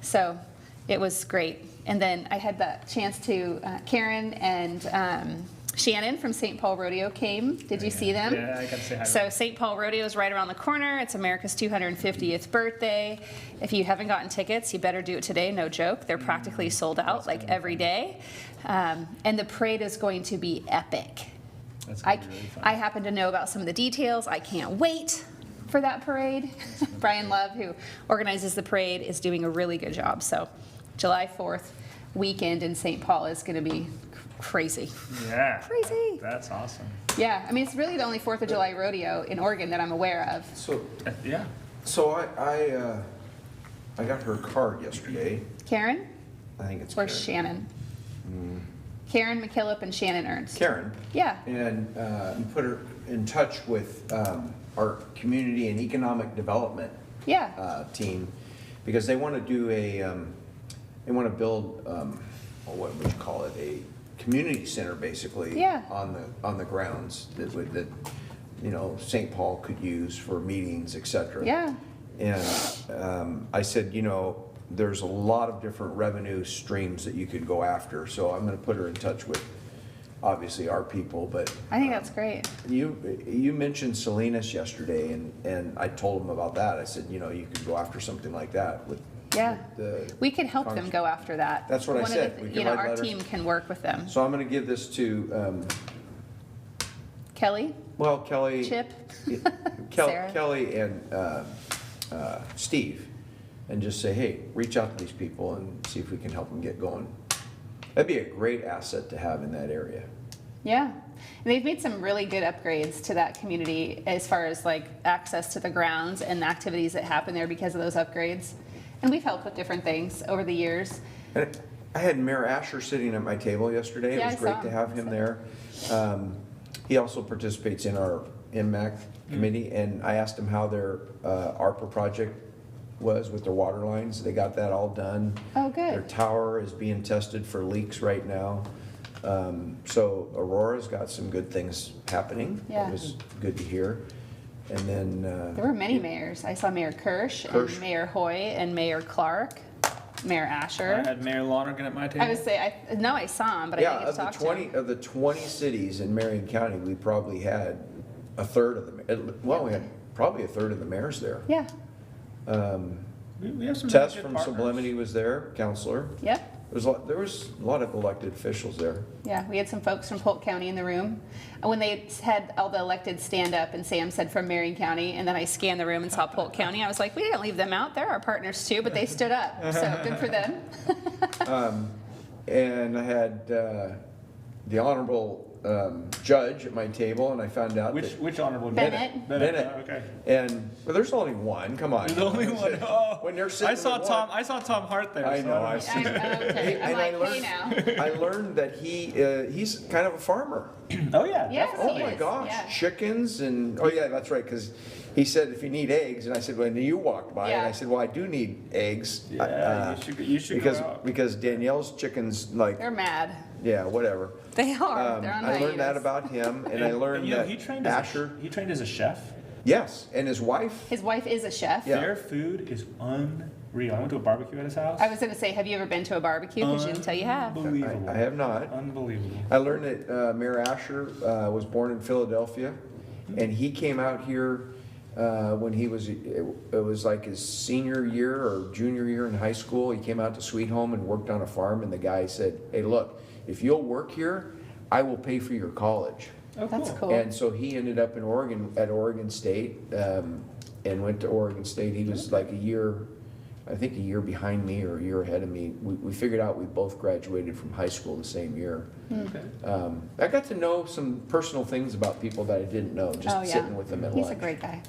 So it was great. And then I had the chance to, Karen and Shannon from St. Paul Rodeo came. Did you see them? Yeah, I got to say hi. So St. Paul Rodeo is right around the corner. It's America's 250th birthday. If you haven't gotten tickets, you better do it today. No joke. They're practically sold out like every day. And the parade is going to be epic. That's gonna be really fun. I happen to know about some of the details. I can't wait for that parade. Brian Love, who organizes the parade, is doing a really good job. So July 4th weekend in St. Paul is going to be crazy. Yeah. Crazy. That's awesome. Yeah, I mean, it's really the only 4th of July rodeo in Oregon that I'm aware of. So, Yeah. so I got her card yesterday. Karen I think it's or Karen. Shannon? Karen McKillop and Shannon Ernst. Karen. Yeah. And put her in touch with our community and economic development Yeah. team, because they want to do they want to build, what would you call it, a community center basically. Yeah. On the grounds that St. Paul could use for meetings, etc. Yeah. And I said, there's a lot of different revenue streams that you could go after, so I'm going to put her in touch with obviously our people, but I think that's great. you mentioned Salinas yesterday, and I told them about that. I said, you could go after something like that with Yeah. the We can help them go after that. That's what I One of said. the- We can write our letters. team can work with them. So I'm going to give this to Kelly, Kelly, Chip, Sarah. Kelly, and Steve, and just say, hey, reach out to these people and see if we can help them get going. That'd be a great asset to have in that area. Yeah. And they've made some really good upgrades to that community as far as like access to the grounds and the activities that happen there because of those upgrades. And we've helped with different things over the years. And I had Mayor Asher sitting at my table yesterday. Yeah, It was I great saw to him. have him there. He also participates in our MMAC committee, and I asked him how their ARPA project was with their water lines. They got that all done. Oh, good. Their tower is being tested for leaks right now. So Aurora's got some good things happening. Yeah. It was good to hear. And then There were many mayors. I saw Mayor Kirsch. And Mayor Hoy and Mayor Clark, Mayor Asher. I had Mayor Lonergan at my table. I would say, I saw him, but I didn't get to talk to him. of the 20 cities in Marion County, we probably had a third of them. Well, we had probably a third of the mayors there. Yeah. We have some Tess really good from partners. Sublimity was there, counselor. Yep. There was a lot of elected officials there. Yeah, we had some folks from Polk County in the room. And when they had all the elected stand up and Sam said from Marion County, and then I scanned the room and saw Polk County, I was like, we didn't leave them out. They're our partners too, but they stood up. So good for them. And I had the honorable judge at my table, and I found out that Which honorable? Bennett. Bennett. Oh, okay. And well, there's only one. Come on. There's only one. Oh. When they're sitting I saw with Tom. one- I saw Tom Hart there. I so know. don't I see. Okay. I'm And I like, hey now. I learned that he's kind of a farmer. Oh yeah. Yes, definitely. Oh he my is, gosh, yeah. chickens and, oh yeah, that's right, because he said if you need eggs, and I said, well, and you walked by, and I Yeah. said, well, I do need eggs. Yeah, you should because, go out. Because Danielle's chickens, like, They're mad. yeah, whatever. They are. They're on I learned that hiatus. about him, and I learned you know, that he trained Asher, he trained as a chef. yes, and his wife, His wife is a chef. Yeah. Their food is unreal. I went to a barbecue at his house. I was going to say, have you ever been to a barbecue? Because you didn't tell you have. Unbelievable. I have not. Unbelievable. I learned that Mayor Asher was born in Philadelphia, and he came out here when he was, it was like his senior year or junior year in high school. He came out to Sweet Home and worked on a farm, and the guy said, hey, look, if you'll work here, I will pay for your college. Oh, That's cool. cool. And so he ended up in Oregon, at Oregon State, and went to Oregon State. He was like a year I think a year behind me or a year ahead of me. We figured out we both graduated from high school the same year. Okay. I got to know some personal things about people that I didn't know, just sitting with them at lunch. He's a great guy.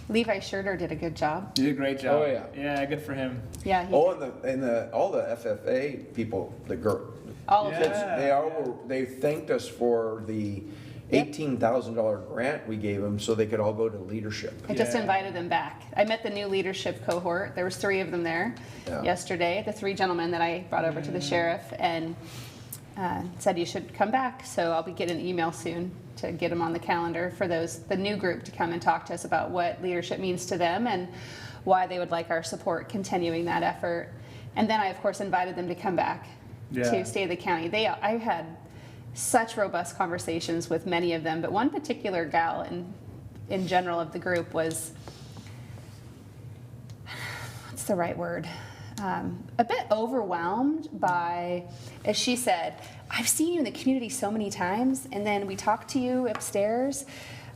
Levi Scherter did a good job. You did a great job. Oh, yeah. Yeah, good for him. Yeah. And all the FFA people, the girl, All of Yeah. them. they thanked us for the $18,000 grant we gave them so they could all go to leadership. I just Yeah. invited them back. I met the new leadership cohort. There was 3 of them there Yeah. yesterday, the 3 gentlemen that I brought over to the sheriff, and said you should come back. So I'll be getting an email soon to get them on the calendar for the new group to come and talk to us about what leadership means to them and why they would like our support continuing that effort. And then I, of course, invited them to come back to State of the County. I had such robust conversations with many of them, but one particular gal in general of the group was, what's the right word? A bit overwhelmed by, as she said, I've seen you in the community so many times, and then we talked to you upstairs.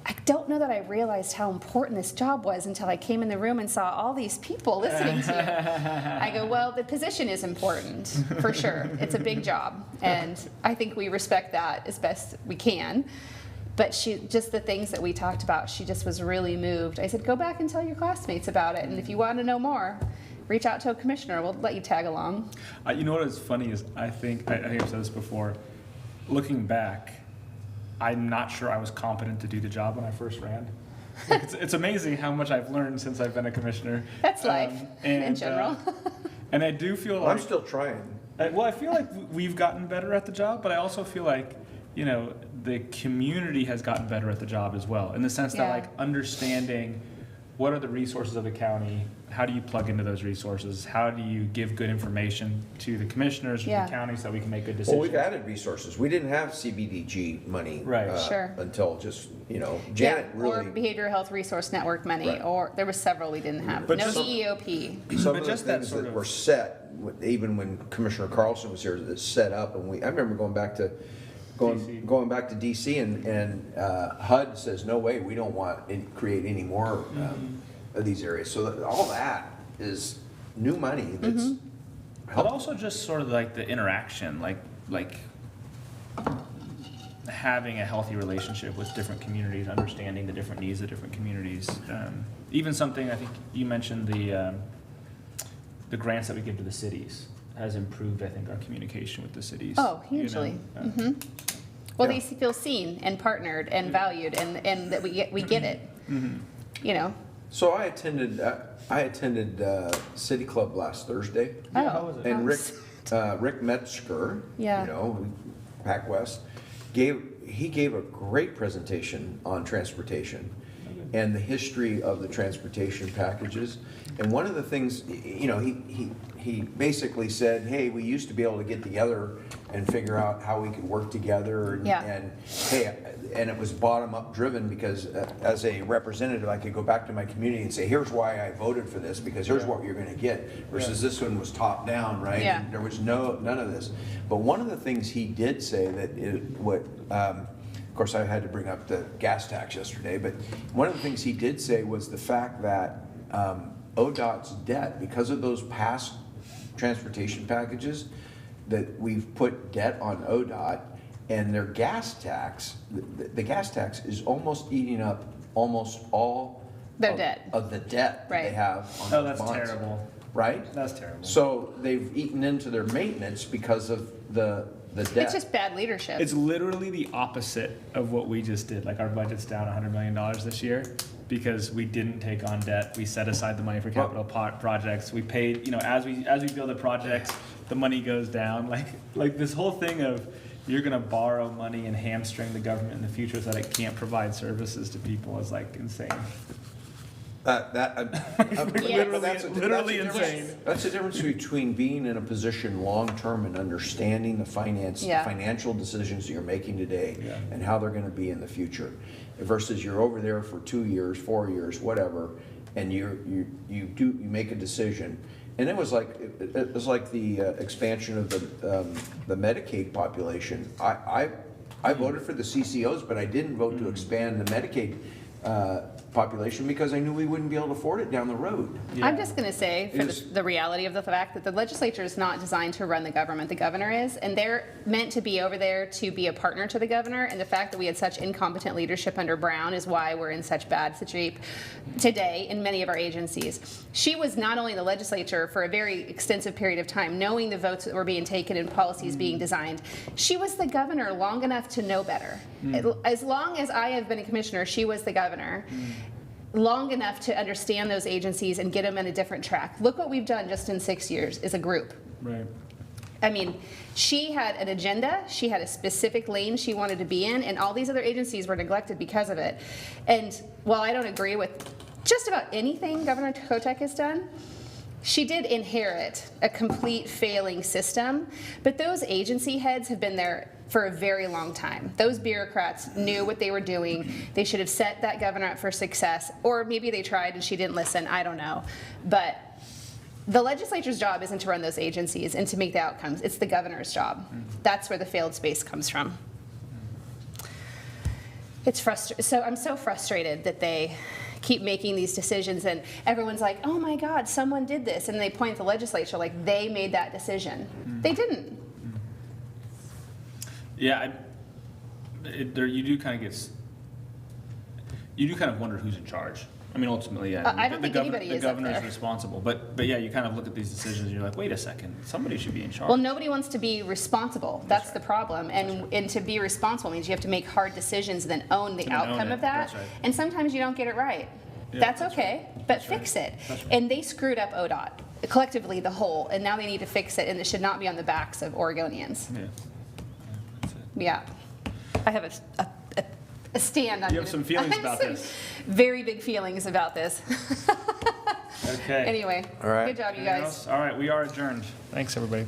I don't know that I realized how important this job was until I came in the room and saw all these people listening to you. I go, well, the position is important, for sure. It's a big job, and I think we respect that as best we can. But just the things that we talked about, she just was really moved. I said, go back and tell your classmates about it, and if you want to know more, reach out to a commissioner. We'll let you tag along. You know what is funny is I think I've said this before. Looking back, I'm not sure I was competent to do the job when I first ran. Like, it's amazing how much I've learned since I've been a commissioner. That's life in general. And I do feel like I'm still trying. I feel like we've gotten better at the job, but I also feel like, the community has gotten better at the job as well, in the sense that, like, understanding what are the resources of the county, how do you plug into those resources, how do you give good information to the commissioners or the county so that we can make good decisions. Well, we've added resources. We didn't have CBDG money until just, Janet Or really. Behavioral Health Resource Network money, Right. or there were several we didn't have. But No just- EEOP. Some But of the just that things sort that of- were set, even when Commissioner Carlson was here, that set up, and I remember going back to DC and HUD says, no way, we don't want to create any more of these areas. So all that is new money that's But also just sort of like the interaction, like having a healthy relationship with different communities, understanding the different needs of different communities. Even something, I think you mentioned the grants that we give to the cities has improved, I think, our communication with the cities. Oh, hugely. Well, they feel seen and partnered and valued, and that we get it. So I attended City Club last Thursday, Oh, how was it? and Rick Metzger, Pac West, he gave a great presentation on transportation and the history of the transportation packages. And one of the things, he basically said, hey, we used to be able to get together and figure out how we could work together, and it was bottom-up driven, because as a representative, I could go back to my community and say, here's why I voted for this, because here's what you're gonna get, versus this one was top-down, right? Yeah. And there was none of this. But one of the things he did say of course, I had to bring up the gas tax yesterday, but one of the things he did say was the fact that ODOT's debt, because of those past transportation packages, that we've put debt on ODOT, and their gas tax, the gas tax is almost eating up almost all Their debt. of the debt that they have on Oh, those that's bonds. terrible. Right? That's terrible. So they've eaten into their maintenance because of the debt. It's just bad leadership. It's literally the opposite of what we just did. Like, our budget's down $100 million this year because we didn't take on debt. We set aside the money for capital projects. We paid, as we build the projects, the money goes down. Like this whole thing of you're gonna borrow money and hamstring the government in the future so that it can't provide services to people is like insane. Literally insane. That's the difference between being in a position long-term and understanding the financial decisions that you're making today and how they're gonna be in the future, versus you're over there for 2 years, 4 years, whatever, and you make a decision. And it was like the expansion of the Medicaid population. I voted for the CCOs, but I didn't vote to expand the Medicaid population because I knew we wouldn't be able to afford it down the road. I'm just going to say, for Is- the reality of the fact that the legislature is not designed to run the government, the governor is, and they're meant to be over there to be a partner to the governor, and the fact that we had such incompetent leadership under Brown is why we're in such bad shape today in many of our agencies. She was not only in the legislature for a very extensive period of time, knowing the votes that were being taken and policies being designed, she was the governor long enough to know better. As long as I have been a commissioner, she was the governor. Long enough to understand those agencies and get them in a different track. Look what we've done just in 6 years as a group. Right. I mean, she had an agenda, she had a specific lane she wanted to be in, and all these other agencies were neglected because of it. And while I don't agree with just about anything Governor Kotek has done, she did inherit a complete failing system, but those agency heads have been there for a very long time. Those bureaucrats knew what they were doing. They should have set that governor up for success, or maybe they tried and she didn't listen, I don't know. But the legislature's job isn't to run those agencies and to make the outcomes. It's the governor's job. That's where the failed space comes from. It's frustrating. So I'm so frustrated that they keep making these decisions and everyone's like, oh my God, someone did this. And they point at the legislature like they made that decision. They didn't. Yeah, you do kind of wonder who's in charge. I mean, ultimately, yeah. I don't think anybody the is up governor's there. responsible, but yeah, you kind of look at these decisions and you're like, wait a second, somebody should be in charge. Well, nobody wants to be responsible. That's the problem. And to be responsible means you have to make hard decisions and then own the And then own outcome it. of that. That's right. And sometimes you don't get it right. Yeah, That's that's okay, but fix it. That's right. And they screwed up ODOT, collectively, the whole, and now they need to fix it, and it should not be on the backs of Oregonians. Yeah. That's it. Yeah. I have a stand on You have some feelings I have about some this. Very big feelings about this. Okay. Anyway, All right. good job, you Anything guys. else? All right, we are adjourned. Thanks, everybody.